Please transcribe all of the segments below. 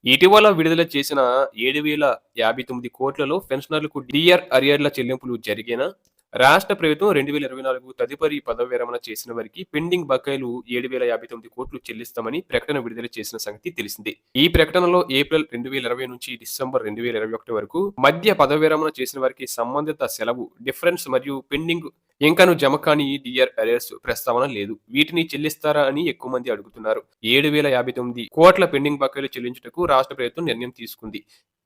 ఇటీవల విడుదల చేసిన 7,059 కోట్లలో పెన్షనర్లకు డీఆర్ అరియర్ల చెల్లింపులు జరిగేనా? రాష్ట్ర ప్రభుత్వం 2024 తదుపరి పదవి విరమణ చేసిన వారికి పెండింగ్ బకాయిలు 7,059 కోట్లు చెల్లిస్తామని ప్రకటన విడుదల చేసిన సంగతి తెలిసిందే. ఈ ప్రకటనలో ఏప్రిల్ 2020 నుంచి డిసెంబర్ 2021 వరకు మధ్య పదవి విరమణ చేసిన వారికి సంబంధిత సెలవు, డిఫరెన్స్ మరియు పెండింగ్ ఇంకను జమ కాని డిఆర్ అరియర్స్ ప్రస్తావన లేదు. వీటిని చెల్లిస్తారా అని ఎక్కువ మంది అడుగుతున్నారు. 7,059 కోట్ల పెండింగ్ బకాయిలు చెల్లించుటకు రాష్ట్ర ప్రభుత్వం నిర్ణయం తీసుకుంది.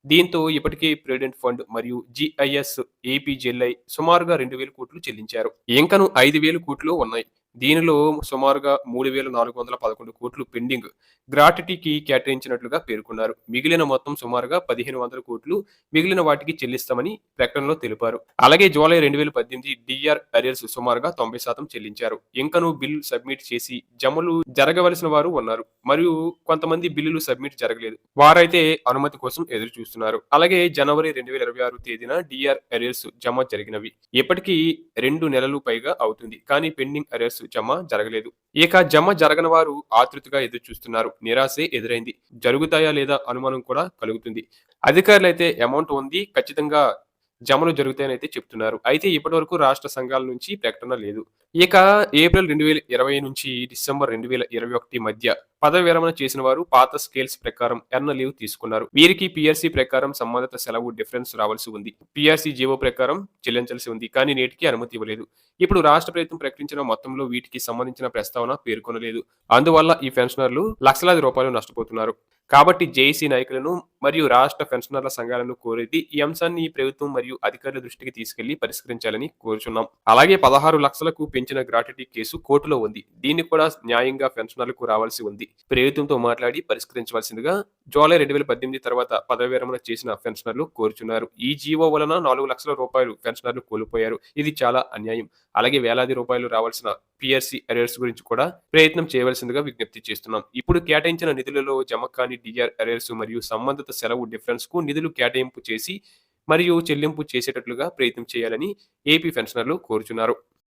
దీంతో ఇప్పటికే ప్రావిడెంట్ ఫండ్ మరియు జీఐఎస్, ఏపీజీఎల్ఐ సుమారుగా 2,000 కోట్లు చెల్లించారు. ఇంకను 5,000 కోట్లు ఉన్నాయి. దీనిలో సుమారుగా 3,411 కోట్లు పెండింగ్ గ్రాట్యుటీకి కేటాయించినట్లుగా పేర్కొన్నారు. మిగిలిన మొత్తం సుమారుగా 1,500 కోట్లు మిగిలిన వాటికి చెల్లిస్తామని ప్రకటనలో తెలిపారు. అలాగే జూలై 2018 డిఆర్ అరియర్స్ సుమారుగా 90% చెల్లించారు. ఇంకను బిల్లు సబ్మిట్ చేసి జమలు జరగవలసిన వారు ఉన్నారు మరియు కొంతమంది బిల్లులు సబ్మిట్ జరగలేదు. వారైతే అనుమతి కోసం ఎదురు చూస్తున్నారు. అలాగే జనవరి 2026 తేదీన డిఆర్ అరియర్స్ జమ జరిగినవి. ఇప్పటికీ 2 నెలలు పైగా అవుతుంది. కానీ పెండింగ్ అరియర్స్ జమ జరగలేదు. ఇక జమ జరగని వారు ఆతృతగా ఎదురు చూస్తున్నారు. నిరాశే ఎదురైంది. జరుగుతాయా లేదా అనుమానం కూడా కలుగుతుంది. అధికారులైతే అమౌంట్ ఉంది, ఖచ్చితంగా జమలు జరుగుతాయనైతే చెప్తున్నారు. అయితే ఇప్పటివరకు రాష్ట్ర సంఘాల నుంచి ప్రకటన లేదు. ఇక ఏప్రిల్ 2020 నుంచి డిసెంబర్ 2021 మధ్య పదవి విరమణ చేసిన వారు పాత స్కేల్స్ ప్రకారం ఎర్న లీవ్ తీసుకున్నారు. వీరికి పీఆర్సీ ప్రకారం సంబంధిత సెలవు డిఫరెన్స్ రావాల్సి ఉంది. పీఆర్సీ జీవో ప్రకారం చెల్లించాల్సి ఉంది. కానీ నేటికి అనుమతి ఇవ్వలేదు. ఇప్పుడు రాష్ట్ర ప్రభుత్వం ప్రకటించిన మొత్తంలో వీటికి సంబంధించిన ప్రస్తావన పేర్కొనలేదు. అందువల్ల ఈ పెన్షనర్లు లక్షలాది రూపాయలు నష్టపోతున్నారు. కాబట్టి జేఏసీ నాయకులను మరియు రాష్ట్ర పెన్షనర్ల సంఘాలను కోరేది ఈ అంశాన్ని ప్రభుత్వం మరియు అధికారుల దృష్టికి తీసుకెళ్లి పరిష్కరించాలని కోరుచున్నాం. అలాగే 16 లక్షలకు పెంచిన గ్రాట్యుటీ కేసు కోర్టులో ఉంది. దీన్ని కూడా న్యాయంగా పెన్షనర్లకు రావాల్సి ఉంది. ప్రభుత్వంతో మాట్లాడి పరిష్కరించవలసిందిగా జూలై 2018 తర్వాత పదవి విరమణ చేసిన పెన్షనర్లు కోరుచున్నారు. ఈ జీవో వలన 4 లక్షల రూపాయలు పెన్షనర్లు కోల్పోయారు. ఇది చాలా అన్యాయం. అలాగే వేలాది రూపాయలు రావాల్సిన పీఆర్సీ అరియర్స్ గురించి కూడా ప్రయత్నం చేయవలసిందిగా విజ్ఞప్తి చేస్తున్నాం. ఇప్పుడు కేటాయించిన నిధులలో జమ కాని డిఆర్ అరియర్స్ మరియు సంబంధిత సెలవు డిఫరెన్స్ కు నిధులు కేటాయింపు చేసి మరియు చెల్లింపు చేసేటట్లుగా ప్రయత్నం చేయాలని ఏపీ పెన్షనర్లు కోరుచున్నారు.